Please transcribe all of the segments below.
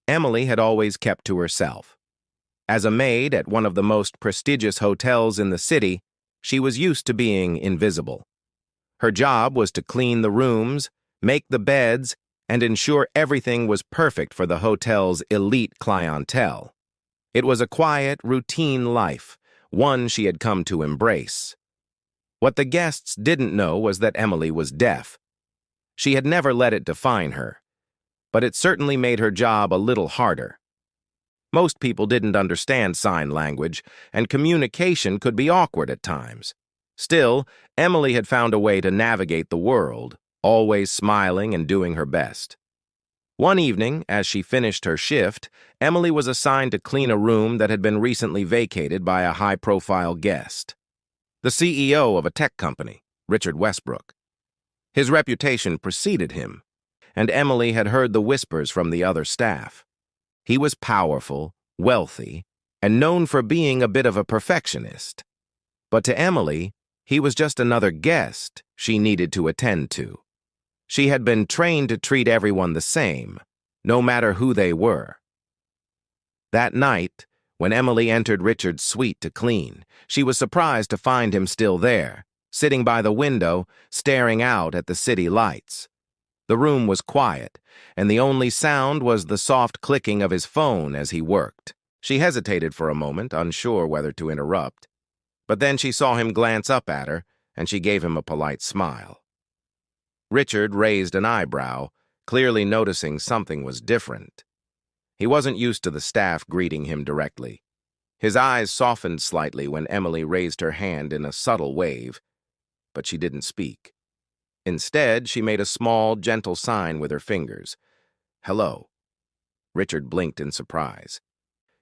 Emily had always kept to herself. As a maid at one of the most prestigious hotels in the city, she was used to being invisible. Her job was to clean the rooms, make the beds, and ensure everything was perfect for the hotel's elite clientele. It was a quiet, routine life, one she had come to embrace. What the guests didn't know was that Emily was deaf. She had never let it define her, but it certainly made her job a little harder. Most people didn't understand sign language, and communication could be awkward at times. Still, Emily had found a way to navigate the world, always smiling and doing her best. One evening, as she finished her shift, Emily was assigned to clean a room that had been recently vacated by a high-profile guest. The CEO of a tech company, Richard Westbrook. His reputation preceded him, and Emily had heard the whispers from the other staff. He was powerful, wealthy, and known for being a bit of a perfectionist. But to Emily, he was just another guest she needed to attend to. She had been trained to treat everyone the same, no matter who they were. That night, when Emily entered Richard's suite to clean, she was surprised to find him still there, sitting by the window, staring out at the city lights. The room was quiet, and the only sound was the soft clicking of his phone as he worked. She hesitated for a moment, unsure whether to interrupt. But then she saw him glance up at her, and she gave him a polite smile. Richard raised an eyebrow, clearly noticing something was different. He wasn't used to the staff greeting him directly. His eyes softened slightly when Emily raised her hand in a subtle wave, but she didn't speak. Instead, she made a small, gentle sign with her fingers. "Hello." Richard blinked in surprise.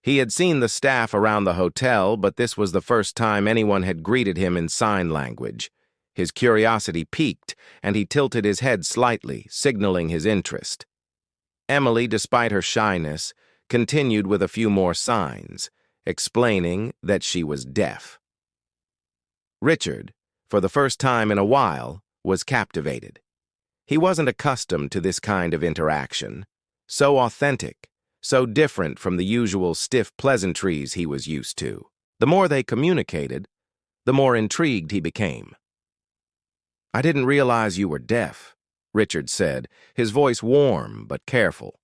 He had seen the staff around the hotel, but this was the first time anyone had greeted him in sign language. His curiosity piqued, and he tilted his head slightly, signaling his interest. Emily, despite her shyness, continued with a few more signs, explaining that she was deaf. Richard, for the first time in a while, was captivated. He wasn't accustomed to this kind of interaction, so authentic, so different from the usual stiff pleasantries he was used to. The more they communicated, the more intrigued he became. "I didn't realize you were deaf," Richard said, his voice warm but careful.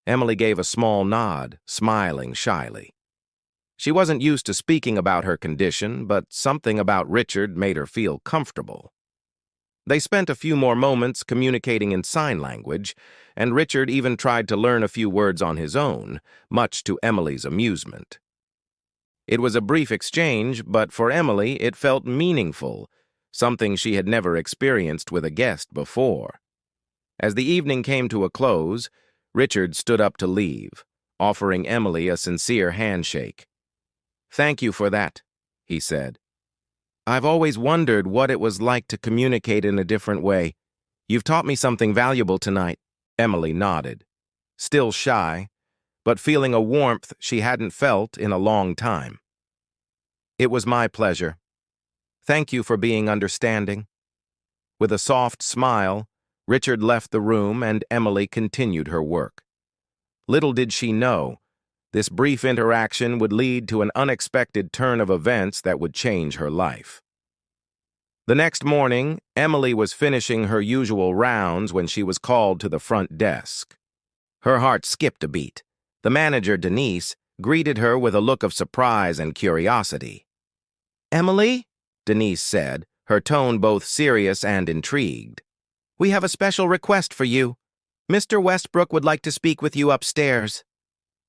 Emily gave a small nod, smiling shyly. She wasn't used to speaking about her condition, but something about Richard made her feel comfortable. They spent a few more moments communicating in sign language, and Richard even tried to learn a few words on his own, much to Emily's amusement. It was a brief exchange, but for Emily it felt meaningful, something she had never experienced with a guest before. As the evening came to a close, Richard stood up to leave, offering Emily a sincere handshake. "Thank you for that," he said. "I've always wondered what it was like to communicate in a different way. You've taught me something valuable tonight." Emily nodded, still shy, but feeling a warmth she hadn't felt in a long time. "It was my pleasure. Thank you for being understanding." With a soft smile, Richard left the room and Emily continued her work. Little did she know, this brief interaction would lead to an unexpected turn of events that would change her life. The next morning, Emily was finishing her usual rounds when she was called to the front desk. Her heart skipped a beat. The manager, Denise, greeted her with a look of surprise and curiosity. "Emily?" Denise said, her tone both serious and intrigued. "We have a special request for you. Mr. Westbrook would like to speak with you upstairs."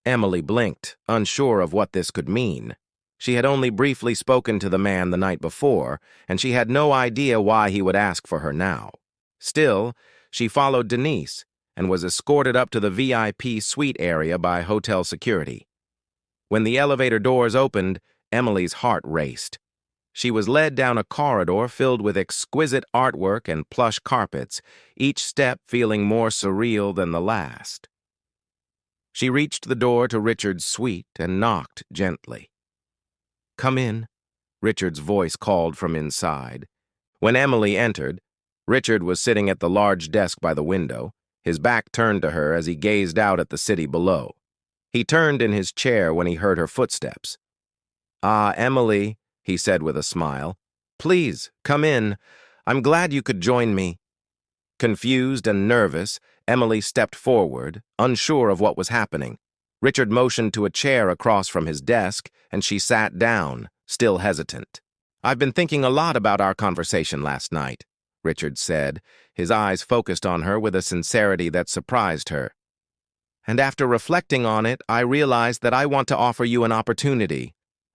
Emily blinked, unsure of what this could mean. She had only briefly spoken to the man the night before, and she had no idea why he would ask for her now. Still, she followed Denise and was escorted up to the VIP suite area by hotel security. When the elevator doors opened, Emily's heart raced. She was led down a corridor filled with exquisite artwork and plush carpets, each step feeling more surreal than the last. She reached the door to Richard's suite and knocked gently. "Come in," Richard's voice called from inside. When Emily entered, Richard was sitting at the large desk by the window, his back turned to her as he gazed out at the city below. He turned in his chair when he heard her footsteps. "Ah, Emily," he said with a smile. "Please, come in. I'm glad you could join me." Confused and nervous, Emily stepped forward, unsure of what was happening. Richard motioned to a chair across from his desk, and she sat down, still hesitant. "I've been thinking a lot about our conversation last night," Richard said, his eyes focused on her with a sincerity that surprised her. "And after reflecting on it, I realized that I want to offer you an opportunity.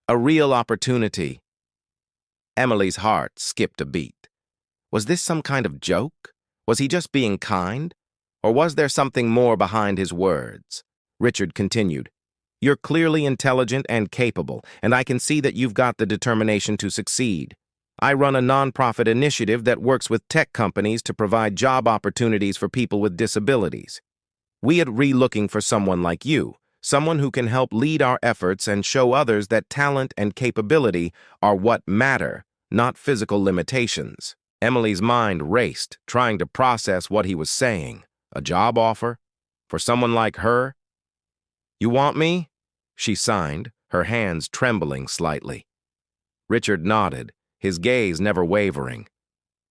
A real opportunity." Emily's heart skipped a beat. Was this some kind of joke? Was he just being kind? Or was there something more behind his words? Richard continued, "You're clearly intelligent and capable, and I can see that you've got the determination to succeed. I run a nonprofit initiative that works with tech companies to provide job opportunities for people with disabilities. We are looking for someone like you, someone who can help lead our efforts and show others that talent and capability are what matter, not physical limitations." Emily's mind raced, trying to process what he was saying. A job offer? For someone like her? "You want me?" she signed, her hands trembling slightly. Richard nodded, his gaze never wavering.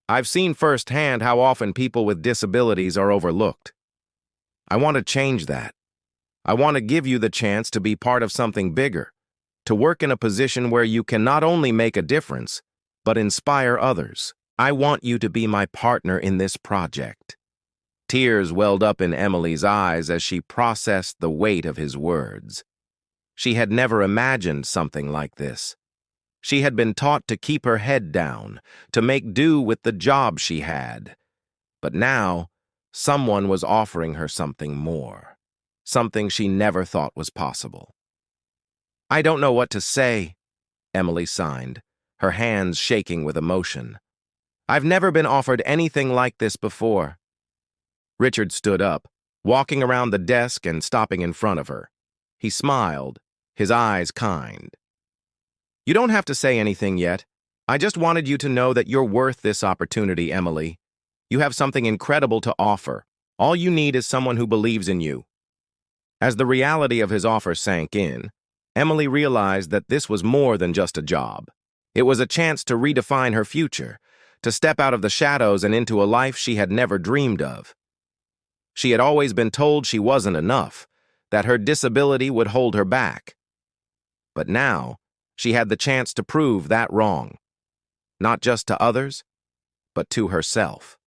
"I've seen firsthand how often people with disabilities are overlooked. I want to change that. I want to give you the chance to be part of something bigger, to work in a position where you can not only make a difference, but inspire others. I want you to be my partner in this project." Tears welled up in Emily's eyes as she processed the weight of his words. She had never imagined something like this. She had been taught to keep her head down, to make do with the job she had. But now, someone was offering her something more, something she never thought was possible. "I don't know what to say," Emily signed, her hands shaking with emotion. "I've never been offered anything like this before." Richard stood up, walking around the desk and stopping in front of her. He smiled, his eyes kind. "You don't have to say anything yet. I just wanted you to know that you're worth this opportunity, Emily. You have something incredible to offer. All you need is someone who believes in you." As the reality of his offer sank in, Emily realized that this was more than just a job. It was a chance to redefine her future, to step out of the shadows and into a life she had never dreamed of. She had always been told she wasn't enough, that her disability would hold her back. But now, she had the chance to prove that wrong, not just to others, but to herself.